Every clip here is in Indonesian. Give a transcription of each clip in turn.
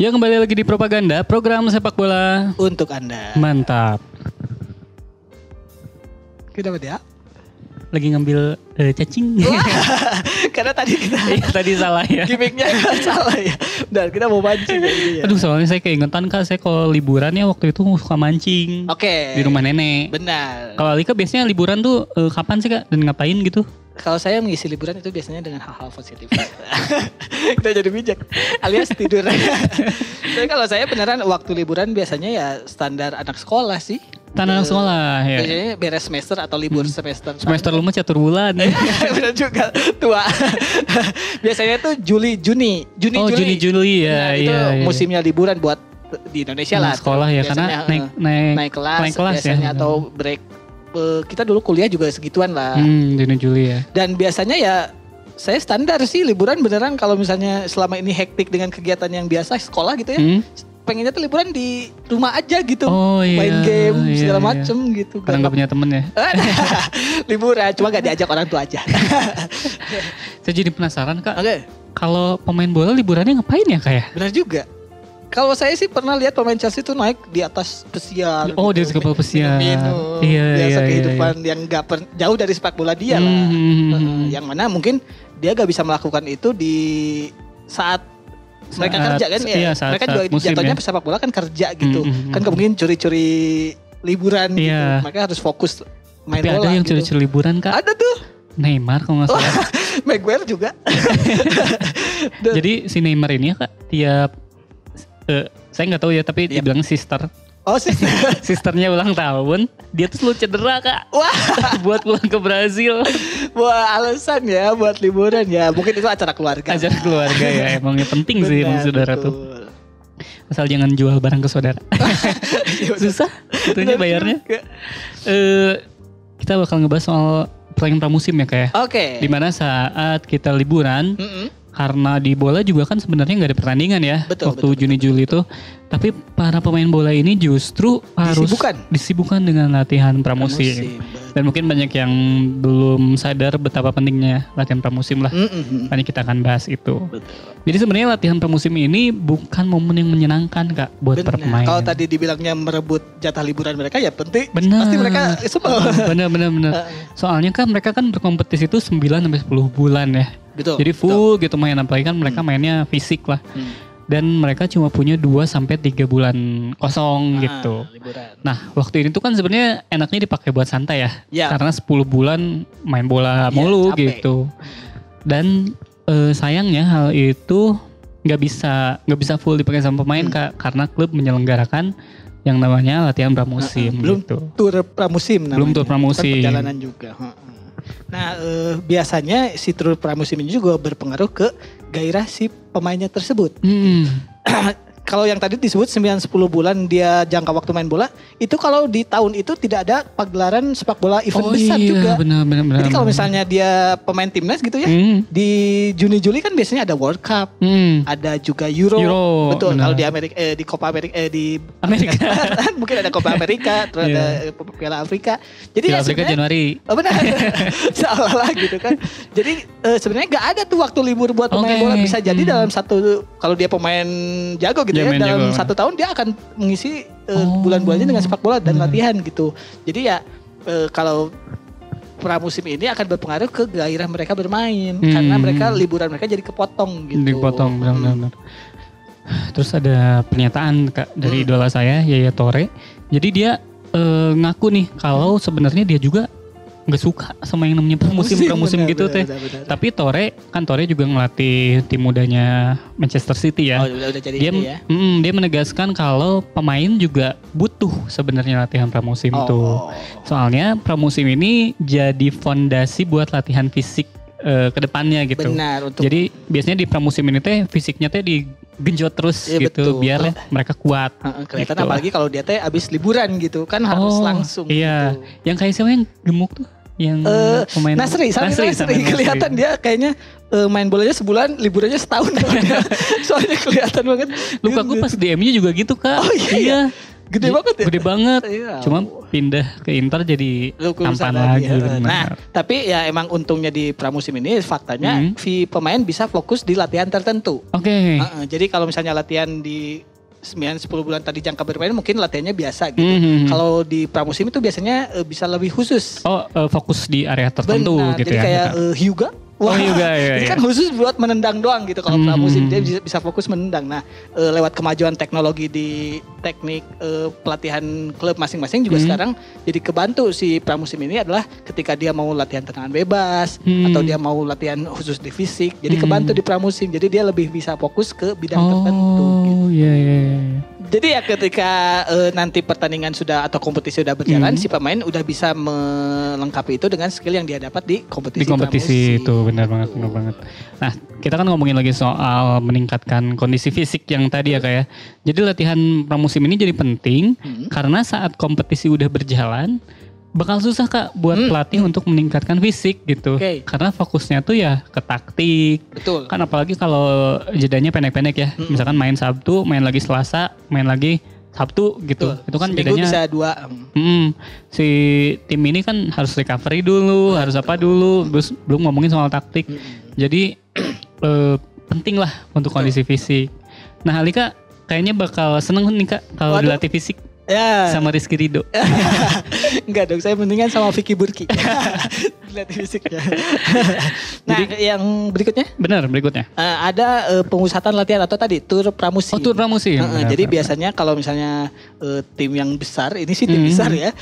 Ya kembali lagi di Propaganda, program sepak bola untuk Anda. Mantap. Kenapa dia? Lagi ngambil cacing. Karena tadi kita Tadi salah ya. gimmicknya salah ya. Dan kita mau mancing ya. Aduh, soalnya saya keingetan Kak, saya kalau liburan ya waktu itu suka mancing. Oke. Di rumah nenek. Benar. Kalau Alika biasanya liburan tuh kapan sih Kak? Dan ngapain gitu? Kalau saya mengisi liburan itu biasanya dengan hal-hal positif. Kita jadi bijak. Alias tidur. Tapi kalau saya beneran waktu liburan biasanya ya standar anak sekolah sih. Tanah sekolah ya. Biasanya beres semester atau libur semester. Semester lu mah catur bulan. Benar juga tua. Biasanya tuh Juni Juni ya. Nah, itu iya. musimnya liburan buat di Indonesia lah. Sekolah ya, biasanya, karena naik kelas ya. biasanya atau break. Kita dulu kuliah juga segituan lah. Juni Juli ya. Dan biasanya ya saya standar sih liburan beneran kalau misalnya selama ini hektik dengan kegiatan yang biasa sekolah gitu ya. Pengennya tuh liburan di rumah aja gitu. Main game segala macem gitu. Karena gak punya temen ya. Liburan cuma gak diajak orang tua aja. Saya jadi penasaran Kak. Oke. Kalau pemain bola liburannya ngapain ya Kak ya? Benar juga. Kalau saya sih pernah lihat pemain Chelsea tuh naik di atas pesiar. Oh, di atas kapal pesiar. Minum. Iya, biasa iya, kehidupan iya. yang jauh dari sepak bola dia lah. Yang mana mungkin dia gak bisa melakukan itu di saat mereka kerja kan ya. Iya, saat mereka juga musim, jatuhnya ya. sepak bola kan kerja gitu. Kan gak mungkin curi-curi liburan gitu. Mereka harus fokus main tapi bola. Tapi ada yang gitu. curi-curi liburan Kak. Ada tuh. Neymar kalau gak salah. Maguire juga. Jadi si Neymar ini ya Kak tiap saya nggak tahu ya tapi dibilang sister. Oh sih. Sisternya ulang tahun, dia tuh selalu cedera Kak. Wah, buat pulang ke Brazil. Wah, alasan ya buat liburan ya. Mungkin itu acara keluarga. Acara keluarga ya, emangnya penting sih emang saudara tuh. Asal jangan jual barang ke saudara. Susah itunya bayarnya. Kita bakal ngebahas soal pertandingan pramusim ya Kak ya. Oke. Dimana saat kita liburan, karena di bola juga kan sebenarnya nggak ada pertandingan ya. Waktu Juni-Juli itu. Tapi para pemain bola ini justru harus disibukkan dengan latihan pramusim. Dan mungkin banyak yang belum sadar betapa pentingnya latihan pramusim lah. Makanya kita akan bahas itu. Betul. Jadi sebenarnya latihan pramusim ini bukan momen yang menyenangkan Kak buat para pemain. Kalau tadi dibilangnya merebut jatah liburan mereka ya penting. Pasti mereka sebel. Bener. Soalnya kan mereka kan berkompetisi itu 9-10 bulan ya. Betul. Jadi full gitu main, apalagi kan mereka mainnya fisik lah. Dan mereka cuma punya 2-3 bulan kosong gitu. Liburan. Nah waktu ini tuh kan sebenarnya enaknya dipakai buat santai ya. Karena 10 bulan main bola mulu gitu. Dan sayangnya hal itu nggak bisa full dipakai sama pemain Kak, karena klub menyelenggarakan yang namanya latihan pramusim. Belum gitu. tur pramusim namanya. Belum tur pramusim. Perjalanan juga. Nah biasanya si tur pramusim ini juga berpengaruh ke gairah si pemainnya tersebut. Kalau yang tadi disebut 9-10 bulan dia jangka waktu main bola, itu kalau di tahun itu tidak ada pagelaran sepak bola event besar juga. Benar. Jadi kalau misalnya dia pemain timnas gitu ya, di Juni-Juli kan biasanya ada World Cup, ada juga Euro. Betul. Kalau di Amerika, di Copa Amerika, di Amerika mungkin ada Copa Amerika, terus ada Piala Afrika. Jadi Piala Afrika Januari. Oh benar. Salah lah gitu kan. Jadi sebenarnya nggak ada tuh waktu libur buat pemain bola. Bisa jadi dalam satu, kalau dia pemain jago gitu ya, dalam satu tahun dia akan mengisi bulan-bulannya dengan sepak bola dan latihan gitu. Jadi ya kalau pramusim ini akan berpengaruh ke gairah mereka bermain, karena mereka liburan mereka jadi kepotong gitu. Dipotong benar-benar. Terus ada pernyataan Kak dari idola saya Yaya Toure. Jadi dia ngaku nih kalau sebenarnya dia juga nggak suka sama yang namanya pramusim gitu teh. Tapi Toure juga ngelatih tim mudanya Manchester City ya. Udah jadi dia dia menegaskan kalau pemain juga butuh sebenarnya latihan pramusim tuh. Soalnya pramusim ini jadi fondasi buat latihan fisik ke depannya gitu. Benar. Jadi biasanya di pramusim ini teh fisiknya teh digenjot terus gitu biar mereka kuat. Kelihatan gitu. apalagi kalau dia teh abis liburan gitu kan harus langsung. Iya. Gitu. Yang kayak siapa yang gemuk tuh? Yang pemain Nasri kelihatan dia kayaknya main bolanya sebulan, liburannya setahun. Soalnya kelihatan banget. Lukaku pas di MU juga gitu Kak. Oh iya. Gede banget ya? Gede banget. Cuma pindah ke Inter jadi tampan lagi. Nah, tapi ya emang untungnya di pramusim ini faktanya si pemain bisa fokus di latihan tertentu. Oke. Jadi kalau misalnya latihan di 9-10 bulan tadi jangka bermain mungkin latihannya biasa gitu. Kalau di pramusim itu biasanya bisa lebih khusus. Fokus di area tertentu gitu jadi ya. Jadi kayak Hyuga. Wah, ini kan khusus buat menendang doang gitu. Kalau pramusim dia bisa fokus menendang. Nah, lewat kemajuan teknologi di teknik pelatihan klub masing-masing juga sekarang jadi kebantu si pramusim ini adalah ketika dia mau latihan tendangan bebas atau dia mau latihan khusus di fisik. Jadi kebantu di pramusim. Jadi dia lebih bisa fokus ke bidang tertentu. Gitu. Iya. Jadi ya ketika nanti pertandingan sudah atau kompetisi sudah berjalan, si pemain udah bisa melengkapi itu dengan skill yang dia dapat di kompetisi. Di kompetisi itu benar banget. Nah, kita kan ngomongin lagi soal meningkatkan kondisi fisik yang tadi ya Kak ya. Jadi latihan pramusim ini jadi penting karena saat kompetisi udah berjalan bakal susah Kak buat pelatih untuk meningkatkan fisik gitu. Karena fokusnya tuh ya ke taktik. Betul. Kan apalagi kalau jedanya pendek-pendek ya. Misalkan main Sabtu, main lagi Selasa, main lagi Sabtu gitu. Betul. Itu kan seminggu jedanya bisa 2. Si tim ini kan harus recovery dulu, harus apa dulu, belum ngomongin soal taktik. Jadi penting lah untuk kondisi fisik. Nah, Alika kayaknya bakal seneng nih Kak kalau dilatih fisik. Ya. Sama Rizky Ridho. Enggak dong, saya mendingan sama Vicky Burki. Dilatih fisiknya. Nah, jadi, yang berikutnya? Benar, berikutnya. Ada pemusatan latihan atau tadi tur pramusim. Tur pramusim. Jadi biasanya kalau misalnya tim yang besar, ini sih tim besar ya.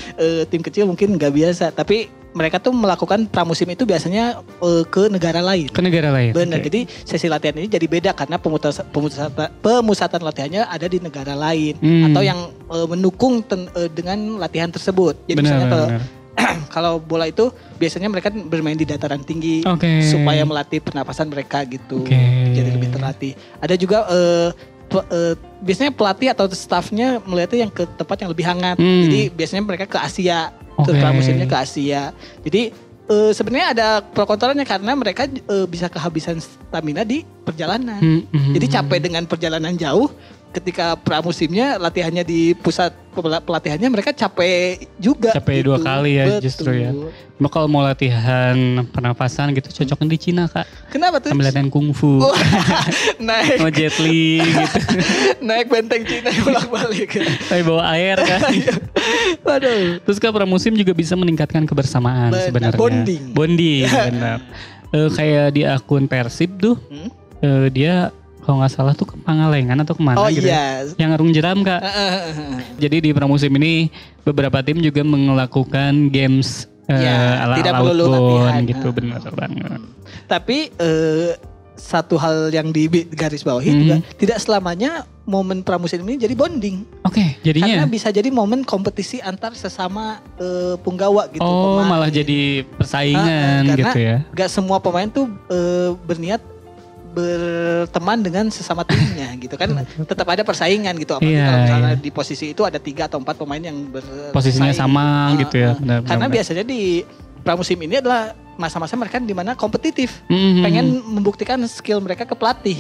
Tim kecil mungkin nggak biasa, tapi mereka tuh melakukan pramusim itu biasanya ke negara lain. Ke negara lain. Benar. Jadi sesi latihan ini jadi beda karena pemusatan latihannya ada di negara lain atau yang mendukung dengan latihan tersebut. Jadi misalnya kalau bola itu biasanya mereka bermain di dataran tinggi supaya melatih pernapasan mereka gitu. Jadi lebih terlatih. Ada juga biasanya pelatih atau staffnya melihatnya yang ke tempat yang lebih hangat. Jadi biasanya mereka ke Asia. Pramusimnya ke Asia. Jadi sebenarnya ada pro kontranya karena mereka bisa kehabisan stamina di perjalanan. Jadi capek dengan perjalanan jauh. Ketika pramusimnya latihannya di pusat pelatihannya mereka capek juga. Capek gitu. 2 kali ya. Betul. Justru ya. Cuma kalau mau latihan pernapasan gitu cocoknya di Cina Kak. Kenapa tuh? Sambil latihan kungfu. Naik. Mau jet li gitu. Naik benteng Cina bolak-balik. Tapi bawa air kan. Waduh. Terus Kak pramusim juga bisa meningkatkan kebersamaan sebenarnya. Bonding benar. Kayak di akun Persib tuh dia kalau nggak salah tuh ke Pangalengan atau kemana gitu ya. Yang ngarung jeram Kak. Jadi di pramusim ini beberapa tim juga melakukan games ala tidak perlu latihan gitu. Benar banget. Tapi satu hal yang di garis bawahi juga tidak selamanya momen pramusim ini jadi bonding. Jadinya karena bisa jadi momen kompetisi antar sesama punggawa gitu. Pemain. Malah jadi persaingan gitu ya. Gak semua pemain tuh berniat berteman dengan sesama timnya gitu kan. Tetap ada persaingan gitu. Apalagi kalau misalnya di posisi itu ada 3 atau 4 pemain yang posisinya sama gitu ya. Karena biasanya di pramusim ini adalah masa-masa mereka di mana kompetitif, pengen membuktikan skill mereka ke pelatih.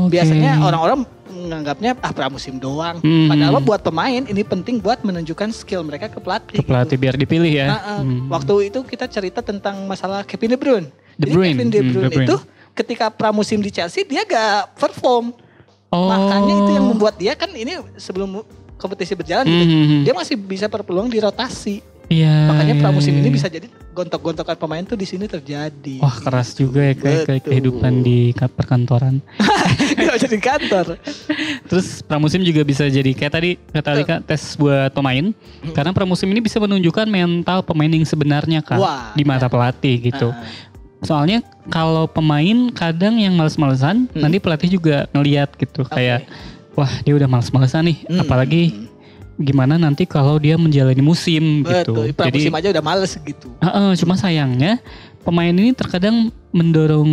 Biasanya orang-orang menganggapnya pramusim doang. Padahal buat pemain ini penting buat menunjukkan skill mereka ke pelatih. Pelatih gitu. Biar dipilih ya. Waktu itu kita cerita tentang masalah Kevin De Bruyne. Kevin De Bruyne itu ketika pramusim di Chelsea dia gak perform. Makanya itu yang membuat dia kan ini sebelum kompetisi berjalan gitu, dia masih bisa berpeluang di rotasi. Makanya pramusim ini bisa jadi gontok-gontokan pemain tuh di sini terjadi. Wah keras juga ya kayak kehidupan di perkantoran. Gak jadi kantor. Terus pramusim juga bisa jadi kayak tadi kata Alika tes buat pemain. Karena pramusim ini bisa menunjukkan mental pemain yang sebenarnya Kak di mata pelatih gitu. Soalnya kalau pemain kadang yang males-malesan nanti pelatih juga ngeliat gitu kayak wah dia udah males-malesan nih apalagi gimana nanti kalau dia menjalani musim gitu. Pramusim aja udah males gitu. Cuma sayangnya pemain ini terkadang mendorong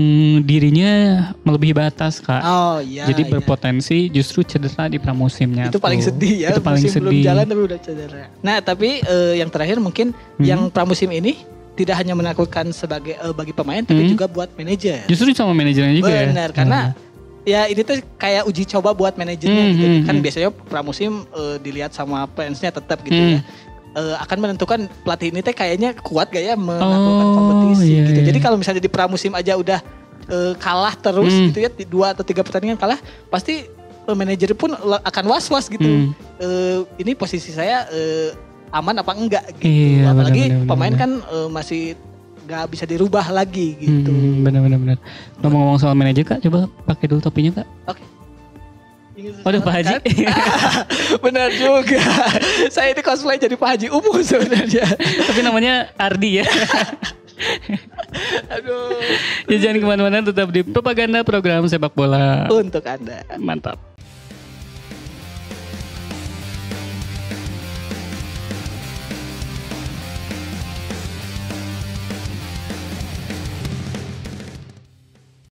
dirinya melebihi batas Kak. Jadi berpotensi justru cedera di pramusimnya. Itu paling sedih ya. Itu paling sedih. Belum jalan tapi udah cedera. Nah tapi yang terakhir mungkin yang pramusim ini tidak hanya menakutkan sebagai bagi pemain tapi juga buat manajer. Justru sama manajernya juga. Benar, karena Ya ini tuh kayak uji coba buat manajernya gitu. Kan biasanya pramusim dilihat sama fansnya tetap gitu ya. Akan menentukan pelatih ini teh kayaknya kuat gak ya menaklukkan kompetisi gitu. Jadi kalau misalnya di pramusim aja udah kalah terus gitu ya, 2 atau 3 pertandingan kalah, pasti manajer pun akan was-was gitu. Ini posisi saya aman apa enggak gitu. Iya, apalagi bener, pemain kan masih gak bisa dirubah lagi gitu. Benar. Ngomong-ngomong soal manajer Kak, coba pakai dulu topinya Kak. Oke. Waduh Pak Haji. Benar juga. Saya ini cosplay jadi Pak Haji Umum sebenarnya. Tapi namanya Ardi ya. Aduh. Ya jangan kemana-mana, tetap di Propaganda Program Sepak Bola untuk Anda. Mantap.